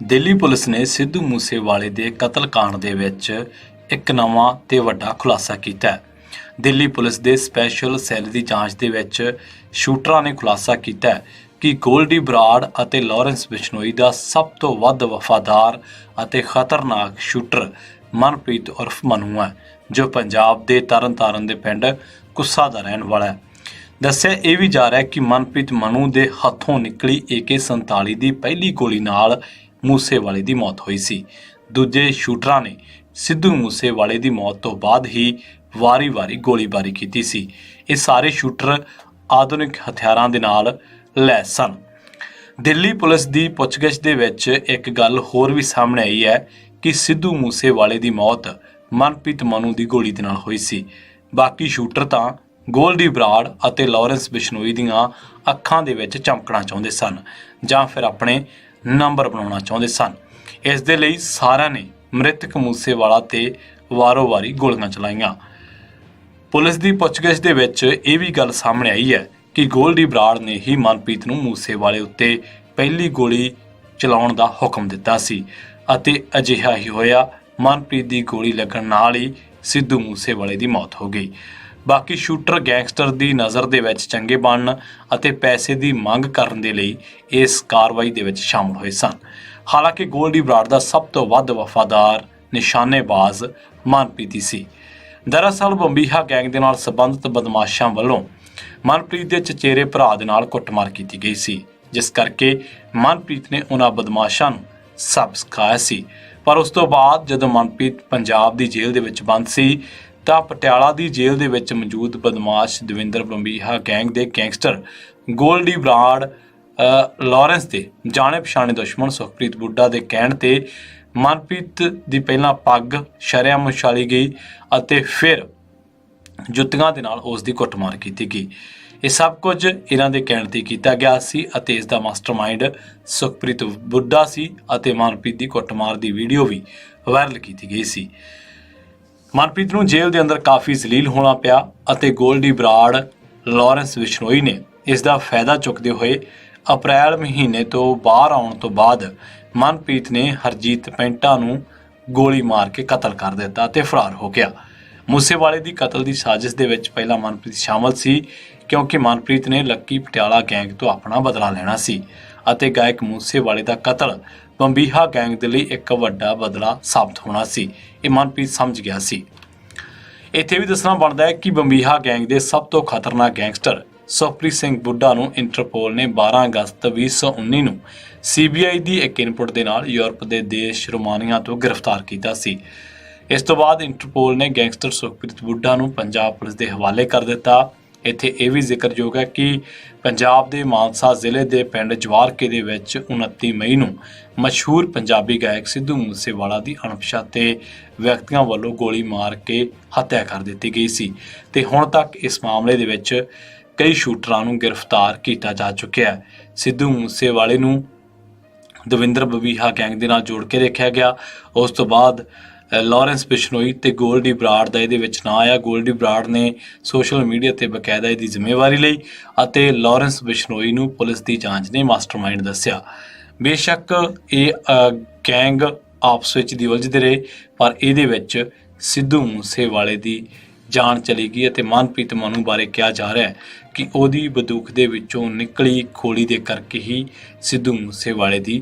Delhi police ਨੇ ਸਿੱਧੂ ਮੂਸੇਵਾਲੇ ਦੇ ਕਤਲकांड ਦੇ ਵਿੱਚ ਇੱਕ ਨਵਾਂ ਤੇ ਵੱਡਾ ਖੁਲਾਸਾ ਕੀਤਾ ਹੈ। ਦਿੱਲੀ ਪੁਲਿਸ ਦੇ ਸਪੈਸ਼ਲ ਸੈੱਲ ਦੀ ਜਾਂਚ ਦੇ ਵਿੱਚ ਸ਼ੂਟਰਾਂ ਨੇ ਖੁਲਾਸਾ ਕੀਤਾ ਹੈ ਕਿ ਗੋਲਡੀ ਬਰਾੜ ਅਤੇ ਲਾਰੈਂਸ ਬਿਸ਼ਨੋਈ ਦਾ ਸਭ ਤੋਂ ਵੱਧ ਵਫਾਦਾਰ ਅਤੇ ਖਤਰਨਾਕ ਸ਼ੂਟਰ ਮਨਪ੍ਰੀਤ ਉਰਫ ਮਨੂ ਹੈ, ਜੋ ਪੰਜਾਬ ਦੇ ਤਰਨਤਾਰਨ ਦੇ ਪਿੰਡ ਕੁੱਸਾ ਦਾ ਰਹਿਣ ਵਾਲਾ ਹੈ। ਦੱਸਿਆ ਇਹ ਵੀ ਜਾ ਰਿਹਾ ਹੈ ਕਿ ਮਨਪ੍ਰੀਤ ਮਨੂ ਦੇ ਹੱਥੋਂ ਨਿਕਲੀ AK-47 ਦੀ ਪਹਿਲੀ ਗੋਲੀ ਨਾਲ ਮੂਸੇਵਾਲੇ ਦੀ ਮੌਤ ਹੋਈ ਸੀ। ਦੂਜੇ ਸ਼ੂਟਰਾਂ ਨੇ ਸਿੱਧੂ ਮੂਸੇਵਾਲੇ ਦੀ ਮੌਤ ਤੋਂ ਬਾਅਦ ਹੀ ਵਾਰੀ-ਵਾਰੀ ਗੋਲੀਬਾਰੀ ਕੀਤੀ ਸੀ। ਇਹ ਸਾਰੇ ਸ਼ੂਟਰ ਆਧੁਨਿਕ ਹਥਿਆਰਾਂ ਦੇ ਨਾਲ ਲੈਸ ਸਨ। ਦਿੱਲੀ ਪੁਲਿਸ ਦੀ ਪੁੱਛਗਿੱਛ ਦੇ ਵਿੱਚ ਇੱਕ ਗੱਲ ਹੋਰ ਵੀ ਸਾਹਮਣੇ ਆਈ ਹੈ ਕਿ ਸਿੱਧੂ ਮੂਸੇਵਾਲੇ ਦੀ ਮੌਤ ਮਨਪ੍ਰੀਤ ਮਨੂ ਦੀ ਗੋਲੀ ਦੇ ਨਾਲ ਹੋਈ ਸੀ। ਬਾਕੀ ਸ਼ੂਟਰ ਤਾਂ ਗੋਲਡੀ ਬਰਾੜ ਅਤੇ ਲਾਰੈਂਸ ਬਿਸ਼ਨੋਈ ਦੀਆਂ ਅੱਖਾਂ ਦੇ ਵਿੱਚ ਚਮਕਣਾ ਚਾਹੁੰਦੇ ਸਨ ਜਾਂ ਫਿਰ ਆਪਣੇ ਨੰਬਰ ਬਣਾਉਣਾ ਚਾਹੁੰਦੇ ਸਨ। ਇਸ ਦੇ ਲਈ ਸਾਰਿਆਂ ਨੇ ਮ੍ਰਿਤਕ ਮੂਸੇਵਾਲਾ ਤੇ ਵਾਰੋ-ਵਾਰੀ ਗੋਲੀਆਂ ਚਲਾਈਆਂ। ਪੁਲਿਸ ਦੀ ਪੁੱਛਗਿੱਛ ਦੇ ਵਿੱਚ ਇਹ ਵੀ ਗੱਲ ਸਾਹਮਣੇ ਆਈ ਹੈ ਕਿ ਗੋਲਡੀ ਬਰਾੜ ਨੇ ਹੀ ਮਨਪ੍ਰੀਤ ਨੂੰ ਮੂਸੇਵਾਲੇ ਉੱਤੇ ਪਹਿਲੀ ਗੋਲੀ ਚਲਾਉਣ ਦਾ ਹੁਕਮ ਦਿੱਤਾ ਸੀ ਅਤੇ ਅਜਿਹਾ ਹੀ ਹੋਇਆ। ਮਨਪ੍ਰੀਤ ਦੀ ਗੋਲੀ ਲੱਗਣ ਨਾਲ ਹੀ ਸਿੱਧੂ ਮੂਸੇਵਾਲੇ ਦੀ ਮੌਤ ਹੋ ਗਈ। ਬਾਕੀ ਸ਼ੂਟਰ ਗੈਂਗਸਟਰ ਦੀ ਨਜ਼ਰ ਦੇ ਵਿੱਚ ਚੰਗੇ ਬਣਨ ਅਤੇ ਪੈਸੇ ਦੀ ਮੰਗ ਕਰਨ ਦੇ ਲਈ ਇਸ ਕਾਰਵਾਈ ਦੇ ਵਿੱਚ ਸ਼ਾਮਲ ਹੋਏ ਸਨ। ਹਾਲਾਂਕਿ ਗੋਲਡੀ ਬਰਾੜ ਦਾ ਸਭ ਤੋਂ ਵੱਧ ਵਫਾਦਾਰ ਨਿਸ਼ਾਨੇਬਾਜ਼ ਮਨਪ੍ਰੀਤ ਹੀ ਸੀ। ਦਰਅਸਲ ਬੰਬੀਹਾ ਗੈਂਗ ਦੇ ਨਾਲ ਸੰਬੰਧਿਤ ਬਦਮਾਸ਼ਾਂ ਵੱਲੋਂ ਮਨਪ੍ਰੀਤ ਦੇ ਚਚੇਰੇ ਭਰਾ ਦੇ ਨਾਲ ਕੁੱਟਮਾਰ ਕੀਤੀ ਗਈ ਸੀ, ਜਿਸ ਕਰਕੇ ਮਨਪ੍ਰੀਤ ਨੇ ਉਹਨਾਂ ਬਦਮਾਸ਼ਾਂ ਨੂੰ ਸਬਕ ਸਿਖਾਇਆ ਸੀ। ਪਰ ਉਸ ਤੋਂ ਬਾਅਦ ਜਦੋਂ ਮਨਪ੍ਰੀਤ ਪੰਜਾਬ ਦੀ ਜੇਲ੍ਹ ਦੇ ਵਿੱਚ ਬੰਦ ਸੀ ਤਾਂ ਪਟਿਆਲਾ ਦੀ ਜੇਲ੍ਹ ਦੇ ਵਿੱਚ ਮੌਜੂਦ ਬਦਮਾਸ਼ ਦਵਿੰਦਰ ਬੰਬੀਹਾ ਗੈਂਗ ਦੇ ਗੈਂਗਸਟਰ ਗੋਲਡੀ ਬਰਾੜ ਲਾਰੈਂਸ ਦੇ ਜਾਣੇ ਪਛਾਣੇ ਦੁਸ਼ਮਣ ਸੁਖਪ੍ਰੀਤ ਬੁੱਢਾ ਦੇ ਕਹਿਣ ਤੇ ਮਨਪ੍ਰੀਤ ਦੀ ਪਹਿਲਾਂ ਪੱਗ ਸ਼ਰੇਆਮ ਉਛਾਲੀ ਗਈ ਅਤੇ ਫਿਰ ਜੁੱਤੀਆਂ ਦੇ ਨਾਲ ਉਸ ਦੀ ਕੁੱਟਮਾਰ ਕੀਤੀ ਗਈ। ਇਹ ਸਭ ਕੁਝ ਇਹਨਾਂ ਦੇ ਕਹਿਣ ਤੇ ਕੀਤਾ ਗਿਆ ਸੀ ਅਤੇ ਇਸ ਦਾ ਮਾਸਟਰਮਾਈਂਡ ਸੁਖਪ੍ਰੀਤ ਬੁੱਢਾ ਸੀ ਅਤੇ ਮਨਪ੍ਰੀਤ ਦੀ ਕੁੱਟਮਾਰ ਦੀ ਵੀਡੀਓ ਵੀ ਵਾਇਰਲ ਕੀਤੀ ਗਈ ਸੀ। ਮਨਪ੍ਰੀਤ ਨੂੰ ਜੇਲ੍ਹ ਦੇ ਅੰਦਰ ਕਾਫੀ ਜ਼ਲੀਲ ਹੋਣਾ ਪਿਆ ਅਤੇ ਗੋਲਡੀ ਬਰਾੜ ਲਾਰੈਂਸ ਬਿਸ਼ਨੋਈ ਨੇ ਇਸ ਦਾ ਫਾਇਦਾ ਚੁੱਕਦੇ ਹੋਏ ਅਪ੍ਰੈਲ ਮਹੀਨੇ ਤੋਂ ਬਾਹਰ ਆਉਣ ਤੋਂ ਬਾਅਦ ਮਨਪ੍ਰੀਤ ਨੇ ਹਰਜੀਤ ਪੈਂਟਾ ਨੂੰ ਗੋਲੀ ਮਾਰ ਕੇ ਕਤਲ ਕਰ ਦਿੱਤਾ ਅਤੇ ਫਰਾਰ ਹੋ ਗਿਆ। ਮੂਸੇਵਾਲੇ ਦੀ ਕਤਲ ਦੀ ਸਾਜ਼ਿਸ਼ ਦੇ ਵਿੱਚ ਪਹਿਲਾਂ ਮਨਪ੍ਰੀਤ ਸ਼ਾਮਲ ਸੀ, ਕਿਉਂਕਿ ਮਨਪ੍ਰੀਤ ਨੇ ਲੱਕੀ ਪਟਿਆਲਾ ਗੈਂਗ ਤੋਂ ਆਪਣਾ ਬਦਲਾ ਲੈਣਾ ਸੀ ਅਤੇ ਗਾਇਕ ਮੂਸੇਵਾਲੇ ਦਾ ਕਤਲ ਬੰਬੀਹਾ ਗੈਂਗ ਦੇ ਲਈ ਇੱਕ ਵੱਡਾ ਬਦਲਾ ਸਾਬਤ ਹੋਣਾ ਸੀ। ਇਹ ਮਨਪ੍ਰੀਤ ਸਮਝ ਗਿਆ ਸੀ। ਇੱਥੇ ਵੀ ਦੱਸਣਾ ਬਣਦਾ ਹੈ ਕਿ ਬੰਬੀਹਾ ਗੈਂਗ ਦੇ ਸਭ ਤੋਂ ਖਤਰਨਾਕ ਗੈਂਗਸਟਰ ਸੁਖਪ੍ਰੀਤ ਸਿੰਘ ਬੁੱਢਾ ਨੂੰ ਇੰਟਰਪੋਲ ਨੇ 12 ਅਗਸਤ 2019 ਨੂੰ CBI ਦੀ ਇੱਕ ਇਨਪੁਟ ਦੇ ਨਾਲ ਯੂਰਪ ਦੇ ਦੇਸ਼ ਰੋਮਾਨੀਆ ਤੋਂ ਗ੍ਰਿਫਤਾਰ ਕੀਤਾ ਸੀ। ਇਸ ਤੋਂ ਬਾਅਦ ਇੰਟਰਪੋਲ ਨੇ ਗੈਂਗਸਟਰ ਸੁਖਪ੍ਰੀਤ ਬੁੱਢਾ ਨੂੰ ਪੰਜਾਬ ਪੁਲਿਸ ਦੇ ਹਵਾਲੇ ਕਰ ਦਿੱਤਾ। ਇੱਥੇ ਇਹ ਵੀ ਜ਼ਿਕਰਯੋਗ ਹੈ ਕਿ ਪੰਜਾਬ ਦੇ ਮਾਨਸਾ ਜ਼ਿਲ੍ਹੇ ਦੇ ਪਿੰਡ ਜਵਾਰਕੇ ਦੇ ਵਿੱਚ 29 ਮਈ ਨੂੰ ਮਸ਼ਹੂਰ ਪੰਜਾਬੀ ਗਾਇਕ ਸਿੱਧੂ ਮੂਸੇਵਾਲਾ ਦੀ ਅਣਪਛਾਤੇ ਵਿਅਕਤੀਆਂ ਵੱਲੋਂ ਗੋਲੀ ਮਾਰ ਕੇ ਹੱਤਿਆ ਕਰ ਦਿੱਤੀ ਗਈ ਸੀ ਤੇ ਹੁਣ ਤੱਕ ਇਸ ਮਾਮਲੇ ਦੇ ਵਿੱਚ ਕਈ ਸ਼ੂਟਰਾਂ ਨੂੰ ਗ੍ਰਿਫਤਾਰ ਕੀਤਾ ਜਾ ਚੁੱਕਿਆ ਹੈ। ਸਿੱਧੂ ਮੂਸੇਵਾਲੇ ਨੂੰ ਦਵਿੰਦਰ ਬੰਬੀਹਾ ਗੈਂਗ ਦੇ ਨਾਲ ਜੋੜ ਕੇ ਦੇਖਿਆ ਗਿਆ। ਉਸ ਤੋਂ ਬਾਅਦ ਲਾਰੈਂਸ ਬਿਸ਼ਨੋਈ ਤੇ ਗੋਲਡੀ ਬਰਾੜ ਦਾ ਇਹਦੇ ਵਿੱਚ ਨਾਂ ਆਇਆ। ਗੋਲਡੀ ਬਰਾੜ ਨੇ ਸੋਸ਼ਲ ਮੀਡੀਆ ਤੇ ਬਕਾਇਦਾ ਇਹਦੀ ਜ਼ਿੰਮੇਵਾਰੀ ਲਈ ਅਤੇ ਲਾਰੈਂਸ ਬਿਸ਼ਨੋਈ ਨੂੰ ਪੁਲਿਸ ਦੀ ਜਾਂਚ ਨੇ ਮਾਸਟਰਮਾਈਂਡ ਦੱਸਿਆ। ਬੇਸ਼ੱਕ ਇਹ ਗੈਂਗ ਆਪਸ ਵਿੱਚ ਦੀ ਉਲਝਦੇ ਰਹੇ, ਪਰ ਇਹਦੇ ਵਿੱਚ ਸਿੱਧੂ ਮੂਸੇਵਾਲੇ ਦੀ ਜਾਨ ਚਲੀ ਗਈ ਅਤੇ ਮਨਪ੍ਰੀਤ ਮਨੂ ਬਾਰੇ ਕਿਹਾ ਜਾ ਰਿਹਾ ਹੈ ਕਿ ਉਹਦੀ ਬੰਦੂਕ ਦੇ ਵਿੱਚੋਂ ਨਿਕਲੀ ਗੋਲੀ ਦੇ ਕਰਕੇ ਹੀ ਸਿੱਧੂ ਮੂਸੇਵਾਲੇ ਦੀ